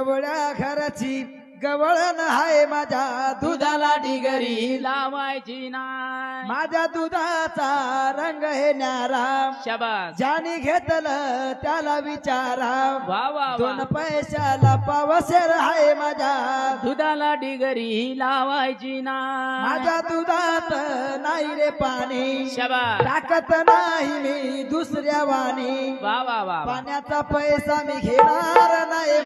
गवळ्या घराची गवळण हाय माझ्या दुधाला डिगरी लावायची नाय माझ्या दुधाचा रंग हे न्यारा शाबास ज्याने घेतलं त्याला विचारा वा वा दोन पैशाला पावसेर हाय माझ्या दुधाला डिगरी लावायची नाय माझ्या दुधात नाही रे पाणी शाबास टाकत नाही मी दुसऱ्या वाणी वा वा वा पाण्याचा पैसा मी घेणार नाही